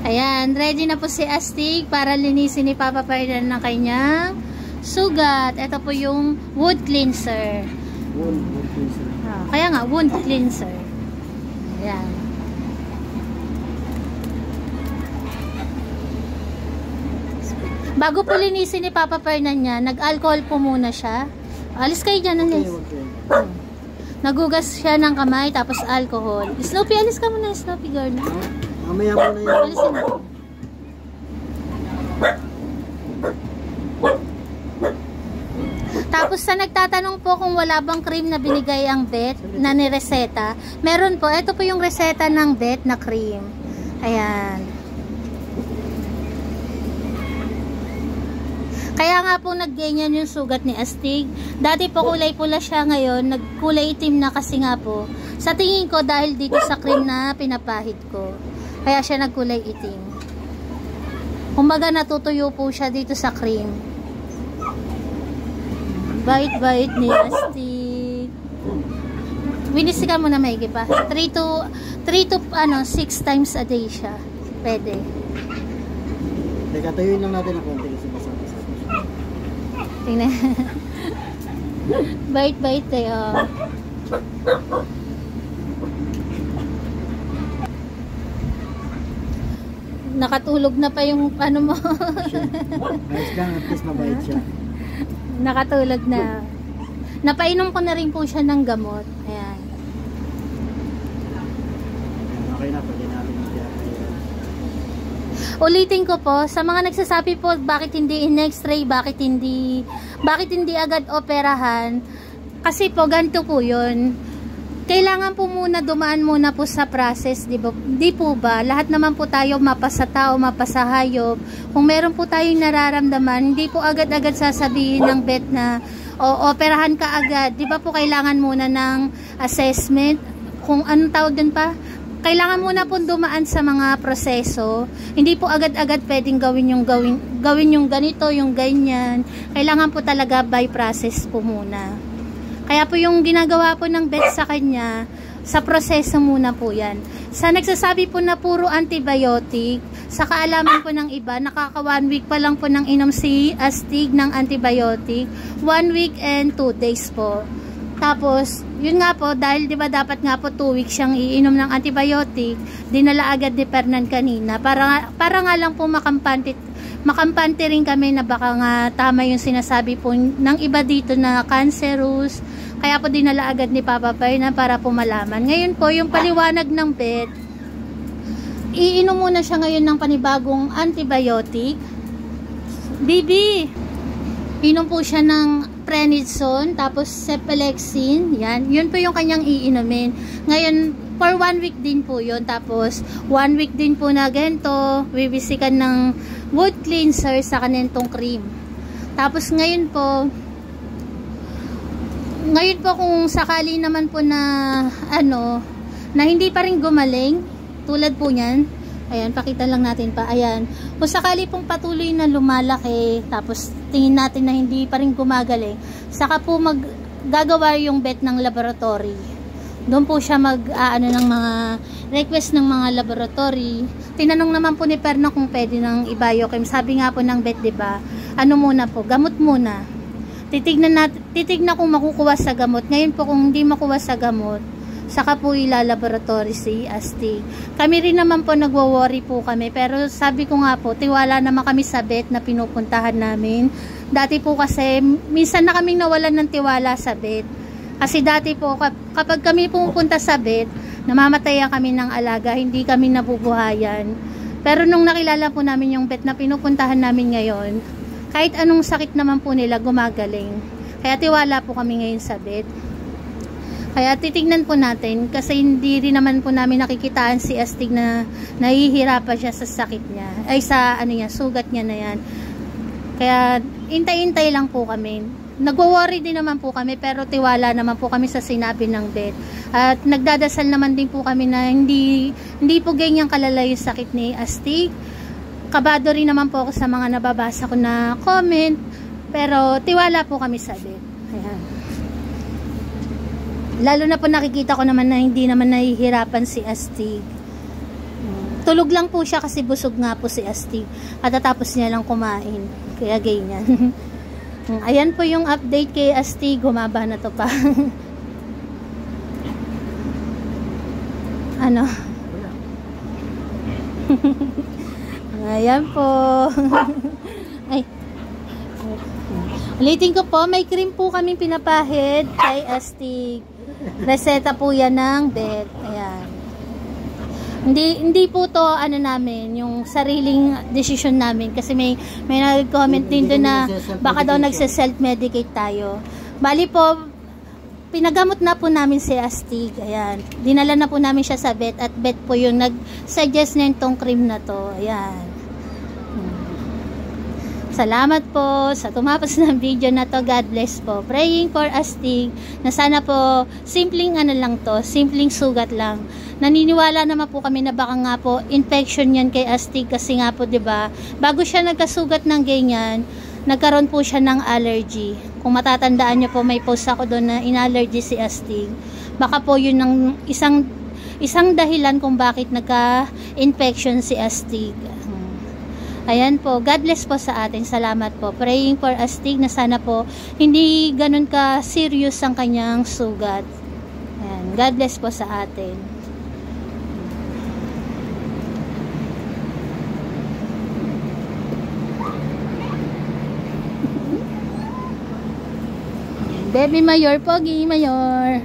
Ayan, ready na po si Astig para linisin ni Papa Ferdinand ng kanyang sugat. Ito po yung wound cleanser. Wound cleanser. Kaya nga, wound cleanser. Ayan. Bago po linisin ni Papa Ferdinand niya, nag-alcohol po muna siya. Alis kayo dyan, alis. Nagugas siya ng kamay, tapos alcohol. Snoopy, alis ka muna, Snoopy girl. Mamaya mo na yan. Alisin na. Tapos sa nagtatanong po kung wala bang cream na binigay ang vet na nireseta, meron po. Ito po yung reseta ng vet na cream. Ayan. Kaya nga po nagganyan yung sugat ni Astig. Dati po kulay pula siya, ngayon nagkulay itim na kasi nga po. Sa tingin ko dahil dito sa cream na pinapahid ko. Kaya siya nagkulay itim. Kumbaga natutuyo po siya dito sa cream. Bait-bait ni Astig. Winisikan mo na maigi pa. 3 to 6 times a day siya. Pwede. Teka, tayuin lang natin ang konti kasi masakit. Tingnan. Bait-bait tayo. Nakatulog na pa yung ano mo. Ayos lang, at least mabait siya. Nakatulog na. Napainom ko na rin po siya ng gamot. Ayan. Okay na, pwede natin i-share. Ulitin ko po, sa mga nagsasabi po bakit hindi in-x-ray, bakit hindi agad operahan, kasi po ganito po yun. Kailangan po muna dumaan muna po sa process, di ba? Di po ba? Lahat naman po tayo mapasa tao, mapasa hayop. Kung meron po tayong nararamdaman, hindi po agad-agad sasabihin ng vet na operahan ka agad. Di ba po kailangan muna ng assessment? Kung anong tawag din pa? Kailangan muna po dumaan sa mga proseso. Hindi po agad-agad pwedeng gawin yung ganito, yung ganyan. Kailangan po talaga by process po muna. Kaya po yung ginagawa po ng vet sa kanya, sa proseso muna po yan. Sa nagsasabi po na puro antibiotic, sa kaalaman po ng iba, nakaka 1 week pa lang po nang inom si Astig ng antibiotic. 1 week and 2 days po. Tapos, yun nga po, dahil di ba dapat nga po 2 weeks siyang iinom ng antibiotic, dinala agad ni Fernan kanina. Para nga lang po makampante rin kami na baka nga tama yung sinasabi po ng iba dito na cancerous. Kaya po dinala agad ni Papa Fernan para po malaman. Ngayon po, yung paliwanag ng vet, iinom muna siya ngayon ng panibagong antibiotic. Bibi! Inom po siya ng prednisone, tapos cephalexin, yan. Yun po yung kanyang iinumin. Ngayon, for 1 week din po yun. Tapos, 1 week din po na ganito, bibisikan ng wound cleanser sa kanentong cream. Tapos, ngayon po kung sakali naman po na, na hindi pa rin gumaling, tulad po niyan, ayan, pakita lang natin pa. Ayan. Kung sakali pong patuloy na lumalaki, tapos tingin natin na hindi pa rin gumagaling, saka po gagawa yung vet ng laboratory. Doon po siya ng mga request ng mga laboratory. Tinanong naman po ni Perno kung pwede ng i-biochem. Sabi nga po ng vet, diba? Muna po, gamot muna. Titignan kung makukuha sa gamot. Ngayon po kung hindi makuha sa gamot, saka po ilalaboratory si Astig. Kami rin naman po nagwo-worry po kami, pero sabi ko nga po, tiwala naman kami sa vet na pinupuntahan namin. Dati po kasi minsan na kaming nawalan ng tiwala sa vet. Kasi dati po kapag kami pupunta sa vet, namamatayan kami ng alaga, hindi kami nabubuhayan. Pero nung nakilala po namin yung vet na pinupuntahan namin ngayon, kahit anong sakit naman po nila gumagaling. Kaya tiwala po kami ngayon sa vet. Kaya titignan po natin kasi hindi rin naman po namin nakikitaan si Astig na nahihirapan siya sa sakit niya. Ay sa sugat niya na yan. Kaya intay-intay lang po kami. Nagwo-worry din naman po kami pero tiwala naman po kami sa sinabi ng vet. At nagdadasal naman din po kami na hindi po ganyan kalala yung sakit ni Astig. Kabado rin naman po ako sa mga nababasa ko na comment. Pero tiwala po kami sa vet. Ayan. Lalo na po nakikita ko naman na hindi naman nahihirapan si Astig. Tulog lang po siya kasi busog nga po si Astig. Katatapos niya lang kumain. Kaya ganyan. Ayan po yung update kay Astig. Humaba na to pa. Ano? Ayan po. Ay. Ulitin ko po, may cream po kaming pinapahid kay Astig. Reseta po yan ng vet. Ayan. Hindi po to ano namin, yung sariling decision namin kasi may nag-comment din doon na baka daw nagse-self-medicate tayo. Bali po, pinagamot na po namin si Astig. Ayan. Dinala na po namin siya sa vet at vet po yung nag-suggest na itong cream na to. Ayan. Salamat po sa tumapos ng video na to. God bless po. Praying for Astig na sana po simpleng ano lang to, simpleng sugat lang. Naniniwala naman po kami na baka nga po infection yan kay Astig kasi nga po 'di ba? Bago siya nagkasugat ng ganyan, nagkaroon po siya ng allergy. Kung matatandaan niyo po, may post ako doon na in-allergy si Astig. Baka po yun ang isang dahilan kung bakit nagka-infection si Astig. Ayan po, God bless po sa atin. Salamat po. Praying for Astig na sana po hindi ganun ka serious ang kanyang sugat. Ayan, God bless po sa atin. Baby Mayor, Pogi Mayor.